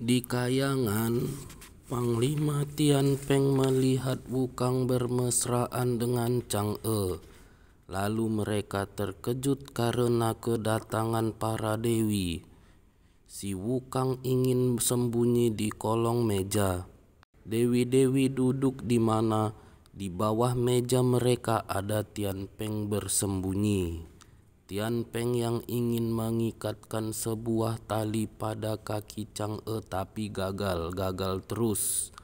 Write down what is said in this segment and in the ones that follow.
Di Kayangan, Panglima Tian Peng melihat Wukang bermesraan dengan Chang'e. Lalu mereka terkejut karena kedatangan para dewi. Si Wukang ingin sembunyi di kolong meja. Dewi-dewi duduk di mana di bawah meja mereka ada Tian Peng bersembunyi. Tian Peng yang ingin mengikatkan sebuah tali pada kaki Chang'e tapi gagal terus.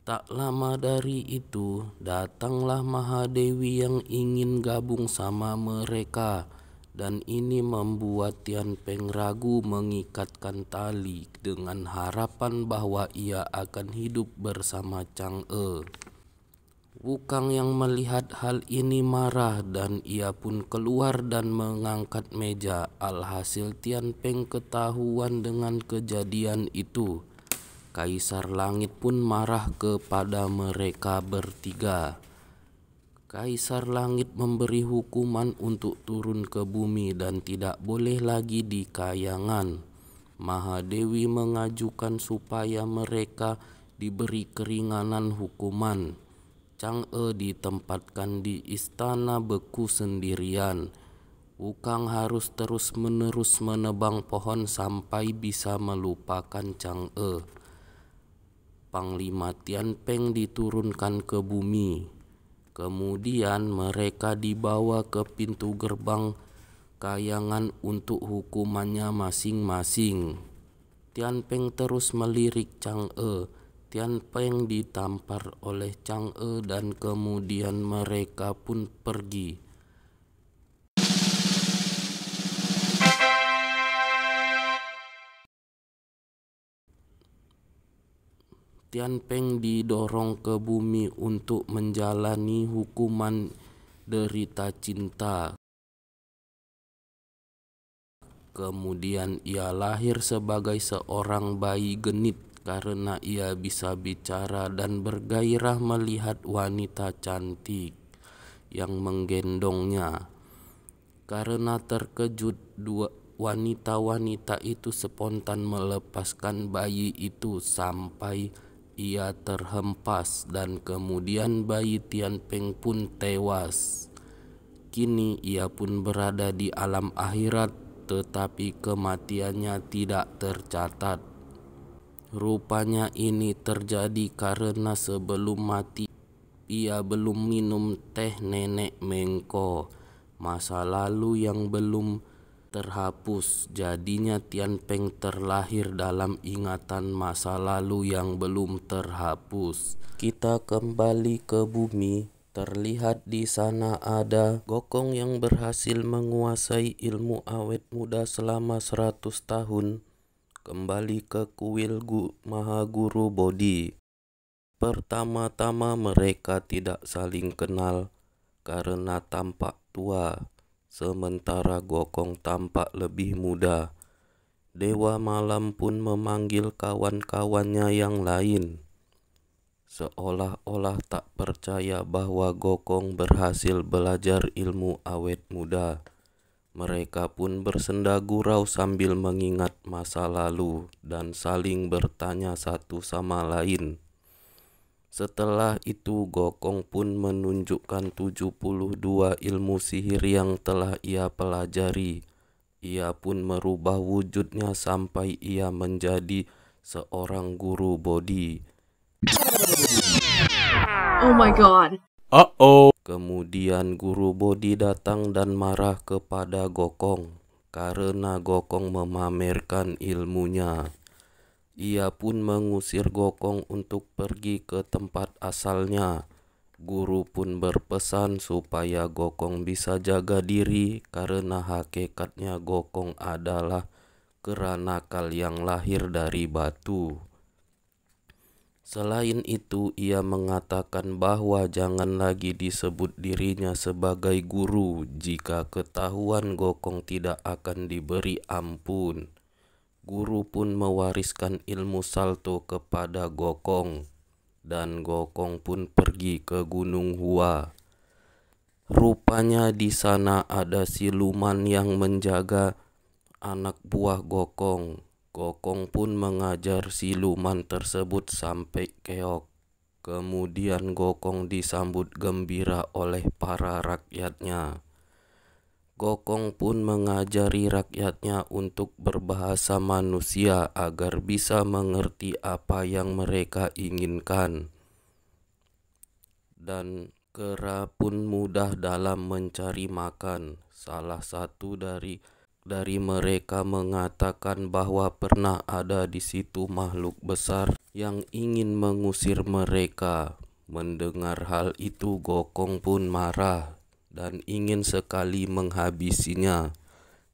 Tak lama dari itu, datanglah Mahadewi yang ingin gabung sama mereka. Dan ini membuat Tian Peng ragu mengikatkan tali dengan harapan bahwa ia akan hidup bersama Chang'e. Wukang yang melihat hal ini marah dan ia pun keluar dan mengangkat meja. Alhasil Tian Peng ketahuan dengan kejadian itu. Kaisar Langit pun marah kepada mereka bertiga. Kaisar Langit memberi hukuman untuk turun ke bumi dan tidak boleh lagi di Kayangan. Mahadewi mengajukan supaya mereka diberi keringanan hukuman. Chang'e ditempatkan di istana beku sendirian. Wukang harus terus-menerus menebang pohon sampai bisa melupakan Chang'e. Panglima Tian Peng diturunkan ke bumi. Kemudian mereka dibawa ke pintu gerbang Kayangan untuk hukumannya masing-masing. Tian Peng terus melirik Chang'e. Tian Peng ditampar oleh Chang'e dan kemudian mereka pun pergi. Tian Peng didorong ke bumi untuk menjalani hukuman derita cinta. Kemudian ia lahir sebagai seorang bayi genit karena ia bisa bicara dan bergairah melihat wanita cantik yang menggendongnya. Karena terkejut, dua wanita-wanita itu spontan melepaskan bayi itu sampai ia terhempas dan kemudian bayi Tian Peng pun tewas. Kini ia pun berada di alam akhirat, tetapi kematiannya tidak tercatat. Rupanya ini terjadi karena sebelum mati ia belum minum teh nenek Mengko, masa lalu yang belum terhapus. Jadinya Tian Peng terlahir dalam ingatan masa lalu yang belum terhapus. Kita kembali ke bumi. Terlihat di sana ada Gokong yang berhasil menguasai ilmu awet muda selama 100 tahun. Kembali ke kuil Mahaguru Bodhi. Pertama-tama mereka tidak saling kenal karena tampak tua, sementara Gokong tampak lebih muda. Dewa Malam pun memanggil kawan-kawannya yang lain, seolah-olah tak percaya bahwa Gokong berhasil belajar ilmu awet muda. Mereka pun bersenda gurau sambil mengingat masa lalu dan saling bertanya satu sama lain. Setelah itu Gokong pun menunjukkan 72 ilmu sihir yang telah ia pelajari. Ia pun merubah wujudnya sampai ia menjadi seorang guru Bodhi. Oh my god. Kemudian guru Bodhi datang dan marah kepada Gokong karena Gokong memamerkan ilmunya. Ia pun mengusir Gokong untuk pergi ke tempat asalnya. Guru pun berpesan supaya Gokong bisa jaga diri karena hakikatnya Gokong adalah kera nakal yang lahir dari batu. Selain itu, ia mengatakan bahwa jangan lagi disebut dirinya sebagai guru jika ketahuan Gokong tidak akan diberi ampun. Guru pun mewariskan ilmu salto kepada Gokong dan Gokong pun pergi ke Gunung Hua. Rupanya di sana ada siluman yang menjaga anak buah Gokong. Gokong pun mengajar siluman tersebut sampai keok. Kemudian Gokong disambut gembira oleh para rakyatnya. Gokong pun mengajari rakyatnya untuk berbahasa manusia agar bisa mengerti apa yang mereka inginkan. Dan kera pun mudah dalam mencari makan. Salah satu dari mereka mengatakan bahwa pernah ada di situ makhluk besar yang ingin mengusir mereka. Mendengar hal itu, Gokong pun marah dan ingin sekali menghabisinya.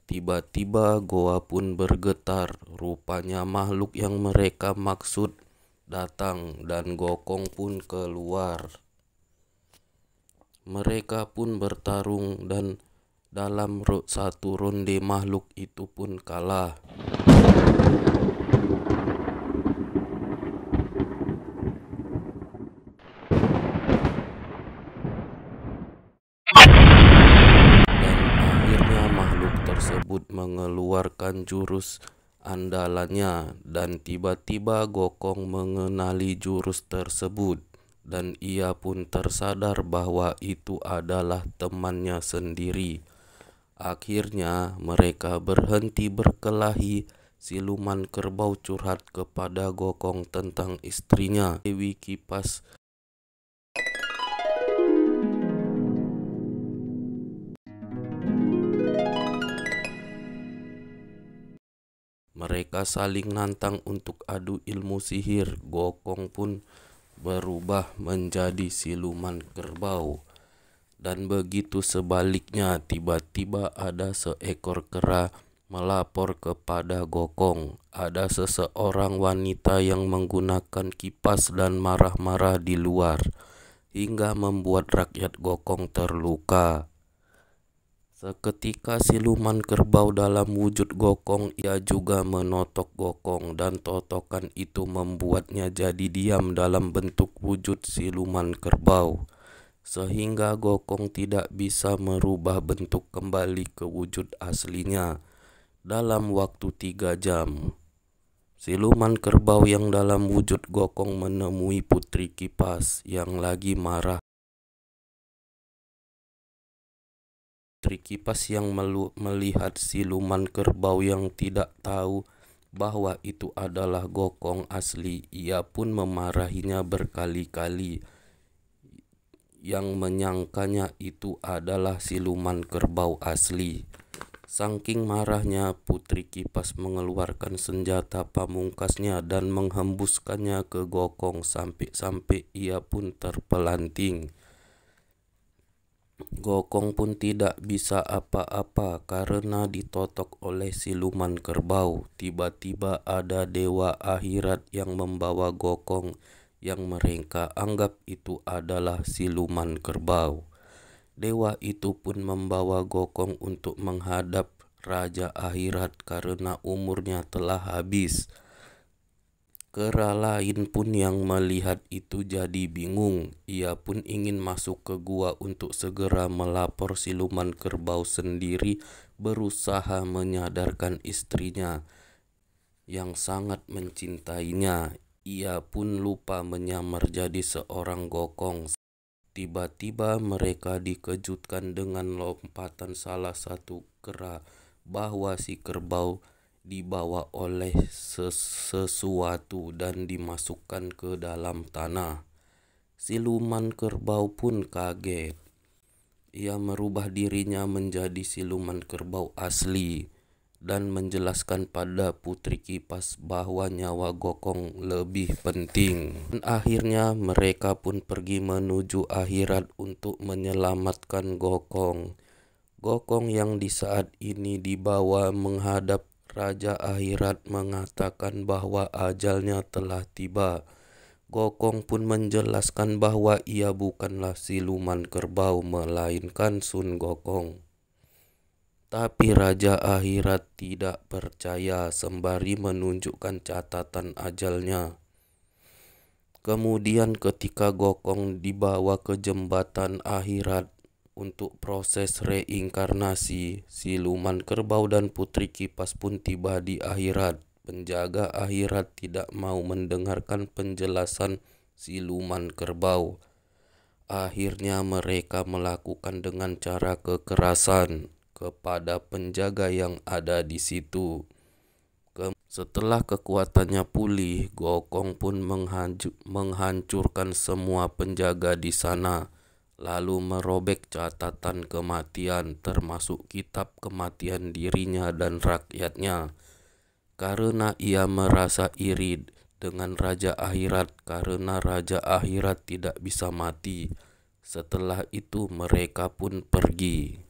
Tiba-tiba goa pun bergetar. Rupanya makhluk yang mereka maksud datang dan Gokong pun keluar. Mereka pun bertarung dan dalam satu ronde makhluk itu pun kalah. Dan akhirnya makhluk tersebut mengeluarkan jurus andalannya dan tiba-tiba Gokong mengenali jurus tersebut. Dan ia pun tersadar bahwa itu adalah temannya sendiri. Akhirnya mereka berhenti berkelahi. Siluman kerbau curhat kepada Gokong tentang istrinya, Dewi Kipas. Mereka saling nantang untuk adu ilmu sihir. Gokong pun berubah menjadi siluman kerbau. Dan begitu sebaliknya, tiba-tiba ada seekor kera melapor kepada Gokong. Ada seseorang wanita yang menggunakan kipas dan marah-marah di luar, hingga membuat rakyat Gokong terluka. Seketika siluman kerbau dalam wujud Gokong, ia juga menotok Gokong dan totokan itu membuatnya jadi diam dalam bentuk wujud siluman kerbau. Sehingga Gokong tidak bisa merubah bentuk kembali ke wujud aslinya. Dalam waktu 3 jam, siluman kerbau yang dalam wujud Gokong menemui Putri Kipas yang lagi marah. Putri Kipas yang melihat siluman kerbau yang tidak tahu bahwa itu adalah Gokong asli, ia pun memarahinya berkali-kali, yang menyangkanya itu adalah siluman kerbau asli. Saking marahnya, Putri Kipas mengeluarkan senjata pamungkasnya dan menghembuskannya ke Gokong sampai-sampai ia pun terpelanting. Gokong pun tidak bisa apa-apa karena ditotok oleh siluman kerbau. Tiba-tiba ada dewa akhirat yang membawa Gokong, yang mereka anggap itu adalah siluman kerbau. Dewa itu pun membawa Gokong untuk menghadap Raja Akhirat karena umurnya telah habis. Kera lain pun yang melihat itu jadi bingung. Ia pun ingin masuk ke gua untuk segera melapor siluman kerbau sendiri, berusaha menyadarkan istrinya yang sangat mencintainya. Ia pun lupa menyamar jadi seorang Gokong. Tiba-tiba mereka dikejutkan dengan lompatan salah satu kera bahwa si kerbau dibawa oleh sesuatu dan dimasukkan ke dalam tanah. Siluman kerbau pun kaget. Ia merubah dirinya menjadi siluman kerbau asli dan menjelaskan pada Putri Kipas bahwa nyawa Gokong lebih penting. Dan akhirnya mereka pun pergi menuju akhirat untuk menyelamatkan Gokong. Gokong yang di saat ini dibawa menghadap Raja Akhirat mengatakan bahwa ajalnya telah tiba. Gokong pun menjelaskan bahwa ia bukanlah siluman kerbau melainkan Sun Gokong. Tapi Raja Akhirat tidak percaya sembari menunjukkan catatan ajalnya. Kemudian ketika Gokong dibawa ke jembatan akhirat untuk proses reinkarnasi, siluman kerbau dan Putri Kipas pun tiba di akhirat. penjaga akhirat tidak mau mendengarkan penjelasan siluman kerbau. Akhirnya mereka melakukan dengan cara kekerasan kepada penjaga yang ada di situ. Setelah kekuatannya pulih, Gokong pun menghancurkan semua penjaga di sana, lalu merobek catatan kematian termasuk kitab kematian dirinya dan rakyatnya. Karena ia merasa iri dengan Raja Akhirat karena Raja Akhirat tidak bisa mati. Setelah itu mereka pun pergi.